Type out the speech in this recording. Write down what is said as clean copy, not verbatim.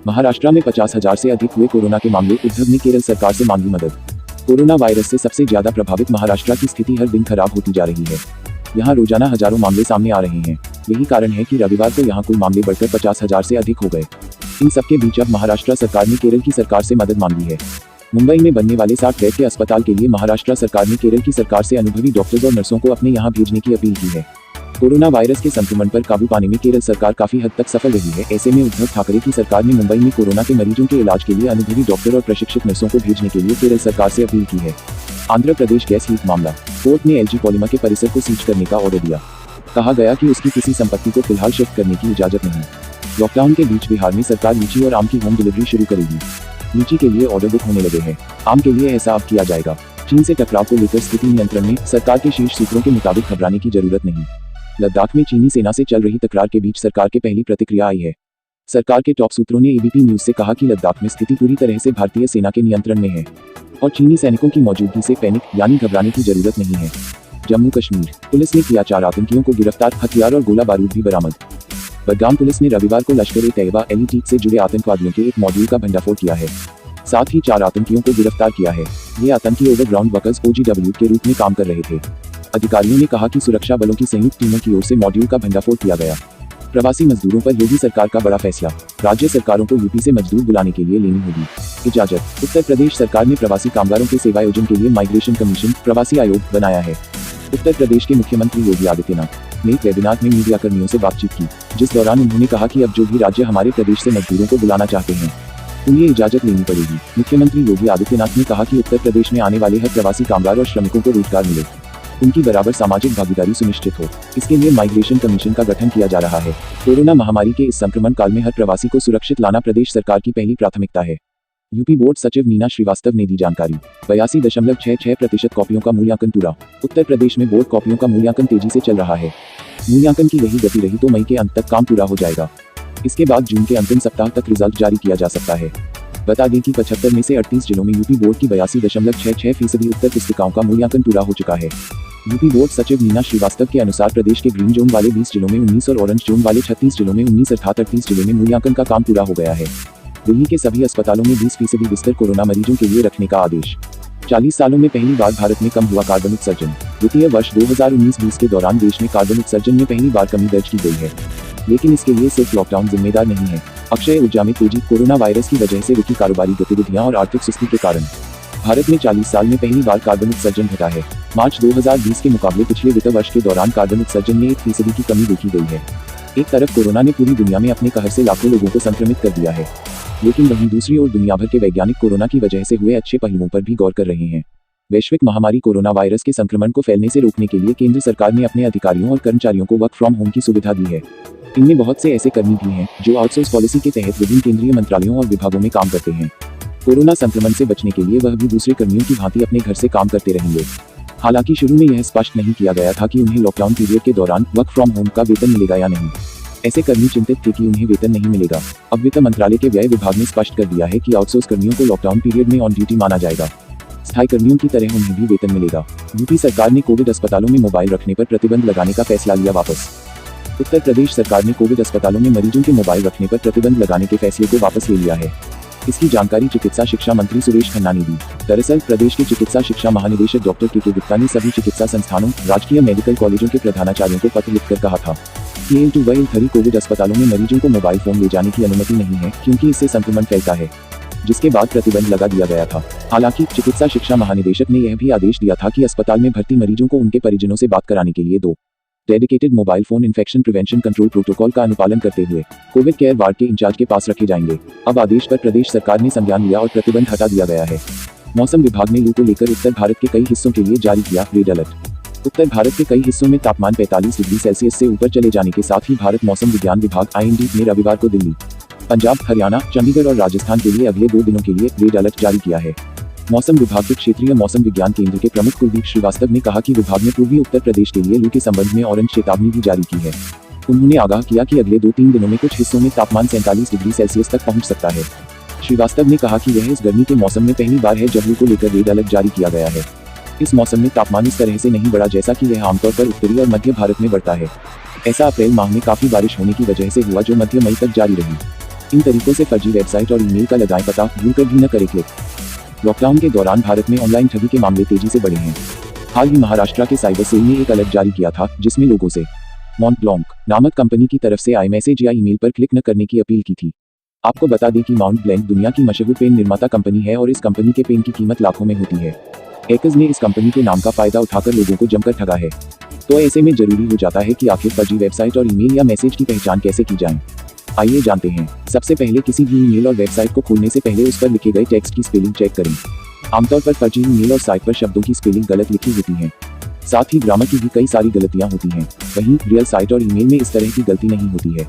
महाराष्ट्र में 50,000 से अधिक हुए कोरोना के मामले, उद्धव ने केरल सरकार से मांगी मदद। कोरोना वायरस से सबसे ज्यादा प्रभावित महाराष्ट्र की स्थिति हर दिन खराब होती जा रही है। यहाँ रोजाना हजारों मामले सामने आ रहे हैं। यही कारण है कि रविवार को यहाँ कुल मामले बढ़कर 50,000 से अधिक हो गए। इन सबके बीच अब महाराष्ट्र सरकार ने केरल की सरकार से मदद मांगी है। मुंबई में बनने वाले 60 बेड के अस्पताल के लिए महाराष्ट्र सरकार ने केरल की सरकार से अनुभवी डॉक्टर्स और नर्सों को अपने यहाँ भेजने की अपील की है। कोरोना वायरस के संक्रमण पर काबू पाने में केरल सरकार काफी हद तक सफल रही है। ऐसे में उद्धव ठाकरे की सरकार ने मुंबई में कोरोना के मरीजों के इलाज के लिए अनुभवी डॉक्टर और प्रशिक्षित नर्सों को भेजने के लिए केरल सरकार से अपील की है। आंध्र प्रदेश गैस लीक मामला, कोर्ट ने एलजी पॉलीमर के परिसर को सीज करने का ऑर्डर दिया। कहा गया कि उसकी किसी संपत्ति को फिलहाल शिफ्ट करने की इजाजत नहीं। लॉकडाउन के बीच बिहार में सरकार लीची और आम की होम डिलीवरी शुरू करेगी। लीची के लिए ऑर्डर बुक होने लगे हैं, आम के लिए ऐसा अब किया जाएगा। चीन से टकराव को लेकर स्थिति नियंत्रण में, सरकार के शीर्ष सूत्रों के मुताबिक घबराने की जरूरत नहीं। लद्दाख में चीनी सेना से चल रही तकरार के बीच सरकार के पहली प्रतिक्रिया आई है। सरकार के टॉप सूत्रों ने एबीपी न्यूज से कहा कि लद्दाख में स्थिति पूरी तरह से भारतीय सेना के नियंत्रण में है और चीनी सैनिकों की मौजूदगी से पैनिक यानी घबराने की जरूरत नहीं है। जम्मू कश्मीर पुलिस ने किया 4 आतंकियों को गिरफ्तार, हथियार और गोला बारूद भी बरामद। बडगाम पुलिस ने रविवार को लश्कर-ए-तैयबा एलटी से जुड़े आतंकवादियों के एक मॉड्यूल का भंडाफोड़ किया है। साथ ही 4 आतंकियों को गिरफ्तार किया है। ये आतंकी ओवरग्राउंड वर्कर्स ओजीडब्ल्यू के रूप में काम कर रहे थे। अधिकारियों ने कहा कि सुरक्षा बलों की संयुक्त टीमों की ओर से मॉड्यूल का भंडाफोड़ किया गया। प्रवासी मजदूरों पर योगी सरकार का बड़ा फैसला, राज्य सरकारों को यूपी से मजदूर बुलाने के लिए लेनी होगी इजाजत। उत्तर प्रदेश सरकार ने प्रवासी कामगारों के सेवायोजन के लिए माइग्रेशन कमीशन प्रवासी आयोग बनाया है। उत्तर प्रदेश के मुख्यमंत्री योगी आदित्यनाथ ने वेबिनार में मीडिया कर्मियों से बातचीत की, जिस दौरान उन्होंने कहा कि अब जो भी राज्य हमारे प्रदेश से मजदूरों को बुलाना चाहते हैं उन्हें इजाजत लेनी पड़ेगी। मुख्यमंत्री योगी आदित्यनाथ ने कहा कि उत्तर प्रदेश में आने वाले हर प्रवासी कामगार और श्रमिकों को रोजगार मिले, उनकी बराबर सामाजिक भागीदारी सुनिश्चित हो। इसके लिए माइग्रेशन कमीशन का गठन किया जा रहा है। कोरोना महामारी के इस संक्रमण काल में हर प्रवासी को सुरक्षित लाना प्रदेश सरकार की पहली प्राथमिकता है। यूपी बोर्ड सचिव नीना श्रीवास्तव ने दी जानकारी। 82.66% कॉपियों का मूल्यांकन पूरा। उत्तर प्रदेश में बोर्ड कॉपियों का मूल्यांकन तेजी से चल रहा है। मूल्यांकन की यही गति रही तो मई के अंत तक काम पूरा हो जाएगा। इसके बाद जून के अंतिम सप्ताह तक रिजल्ट जारी किया जा सकता है। बता दें कि 75 में से 38 जिलों में यूपी बोर्ड की 82.66% उत्तर पुस्तिकाओं का मूल्यांकन पूरा हो चुका है। यूपी बोर्ड सचिव नीना श्रीवास्तव के अनुसार प्रदेश के ग्रीन जोन वाले 20 जिलों में 19 और ऑरेंज जोन वाले 36 जिलों में 19 अर्थात 38 जिले में मूल्यांकन का काम पूरा हो गया है। दिल्ली के सभी अस्पतालों में 20% बिस्तर कोरोना मरीजों के लिए रखने का आदेश। 40 सालों में पहली बार भारत में कम हुआ कार्बन उत्सर्जन। वित्तीय वर्ष 2019-20 के दौरान देश में कार्बन उत्सर्जन में पहली बार कमी दर्ज की गई है, लेकिन इसके लिए सिर्फ लॉकडाउन जिम्मेदार नहीं है। अक्षय ऊर्जा में तेजी, कोरोना वायरस की वजह से रुकी कारोबारी गतिविधियां और आर्थिक सुस्ती के कारण भारत में 40 साल में पहली बार कार्बन उत्सर्जन घटा है। मार्च 2020 के मुकाबले पिछले वित्त वर्ष के दौरान कार्बन उत्सर्जन में 1% की कमी देखी गई है। एक तरफ कोरोना ने पूरी दुनिया में अपने कहर से लाखों लोगों को संक्रमित कर दिया है, लेकिन वहीं दूसरी ओर दुनिया भर के वैज्ञानिक कोरोना की वजह से हुए अच्छे पहलुओं पर भी गौर कर रहे हैं। वैश्विक महामारी कोरोना वायरस के संक्रमण को फैलने से रोकने के लिए केंद्र सरकार ने अपने अधिकारियों और कर्मचारियों को वर्क फ्रॉम होम की सुविधा दी है। इनमें बहुत से ऐसे कर्मी भी हैं जो आउटसोर्स पॉलिसी के तहत विभिन्न केंद्रीय मंत्रालयों और विभागों में काम करते हैं। कोरोना संक्रमण से बचने के लिए वह भी दूसरे कर्मियों की भांति अपने घर से काम करते रहेंगे। हालांकि शुरू में यह स्पष्ट नहीं किया गया था कि उन्हें लॉकडाउन पीरियड के दौरान वर्क फ्रॉम होम का वेतन मिलेगा या नहीं। ऐसे कर्मी चिंतित थे कि उन्हें वेतन नहीं मिलेगा। अब वित्त मंत्रालय के व्यय विभाग ने स्पष्ट कर दिया है कि आउटसोर्स कर्मियों को लॉकडाउन पीरियड में ऑन ड्यूटी माना जाएगा। स्थायी कर्मियों की तरह उन्हें भी वेतन मिलेगा। यूपी सरकार ने कोविड अस्पतालों में मोबाइल रखने पर प्रतिबंध लगाने का फैसला लिया वापस। उत्तर प्रदेश सरकार ने कोविड अस्पतालों में मरीजों के मोबाइल रखने पर प्रतिबंध लगाने के फैसले को वापस ले लिया है। इसकी जानकारी चिकित्सा शिक्षा मंत्री सुरेश खन्ना ने दी। दरअसल प्रदेश के चिकित्सा शिक्षा महानिदेशक डॉक्टर के गुप्ता ने सभी चिकित्सा संस्थानों, राजकीय मेडिकल कॉलेजों के प्रधानाचार्यों को पत्र लिखकर कहा था कि L2 कोविड अस्पतालों में मरीजों को मोबाइल फोन ले जाने की अनुमति नहीं है, क्योंकि इससे संक्रमण फैलता है, जिसके बाद प्रतिबंध लगा दिया गया था। हालांकि चिकित्सा शिक्षा महानिदेशक ने यह भी आदेश दिया था कि अस्पताल में भर्ती मरीजों को उनके परिजनों से बात कराने के लिए 2 dedicated mobile phone infection prevention control protocol का अनुपालन करते हुए कोविड केयर वार्ड के इंचार्ज के पास रखे जाएंगे। अब आदेश पर प्रदेश सरकार ने संज्ञान लिया और प्रतिबंध हटा दिया गया है। मौसम विभाग ने लू को लेकर उत्तर भारत के कई हिस्सों के लिए जारी किया रेड अलर्ट। उत्तर भारत के कई हिस्सों में तापमान 45 डिग्री सेल्सियस से ऊपर चले जाने के साथ ही भारत मौसम विज्ञान विभाग IMD ने रविवार को दिल्ली, पंजाब, हरियाणा, चंडीगढ़ और राजस्थान के लिए अगले 2 दिनों के लिए रेड अलर्ट जारी किया है। मौसम विभाग के क्षेत्रीय मौसम विज्ञान केंद्र के प्रमुख कुलदीप श्रीवास्तव ने कहा कि विभाग ने पूर्वी उत्तर प्रदेश के लिए लू के संबंध में ऑरेंज चेतावनी भी जारी की है। उन्होंने आगाह किया कि अगले 2-3 दिनों में कुछ हिस्सों में तापमान 47 डिग्री सेल्सियस तक पहुंच सकता है। श्रीवास्तव ने कहा कि यह इस गर्मी के मौसम में पहली बार है जब लू को लेकर रेड अलर्ट जारी किया गया है। इस मौसम में तापमान इस तरह से नहीं बढ़ा जैसा कि यह आमतौर पर उत्तरी और मध्य भारत में बढ़ता है। ऐसा अप्रैल माह में काफी बारिश होने की वजह से हुआ, जो मध्य मई तक जारी रही। इन तरीकों से फर्जी वेबसाइट और ईमेल का लगाएं पता, भूलकर भी न करें क्लिक। लॉकडाउन के दौरान भारत में ऑनलाइन ठगी के मामले तेजी से बढ़े हैं। हाल ही महाराष्ट्र के साइबर सेल ने एक अलर्ट जारी किया था, जिसमें लोगों से मॉन्टब्लॉन्क नामक कंपनी की तरफ से आए मैसेज या ईमेल पर क्लिक न करने की अपील की थी। आपको बता दें कि माउंटब्लैंक दुनिया की मशहूर पेन निर्माता कंपनी है और इस कंपनी के पेन की कीमत लाखों में होती है। हैकर्स ने इस कंपनी के नाम का फायदा उठाकर लोगों को जमकर ठगा है। तो ऐसे में जरूरी हो जाता है कि आखिर फर्जी वेबसाइट और ईमेल या मैसेज की पहचान कैसे की जाए। आइए जानते हैं। सबसे पहले किसी भी ईमेल और वेबसाइट को खोलने से पहले उस पर लिखे गए टेक्स्ट की स्पेलिंग चेक करें। आमतौर पर फर्जी ईमेल और साइट पर शब्दों की स्पेलिंग गलत लिखी होती है। साथ ही ग्रामर की भी कई सारी गलतियां होती हैं। वहीं रियल साइट और ईमेल में इस तरह की गलती नहीं होती है।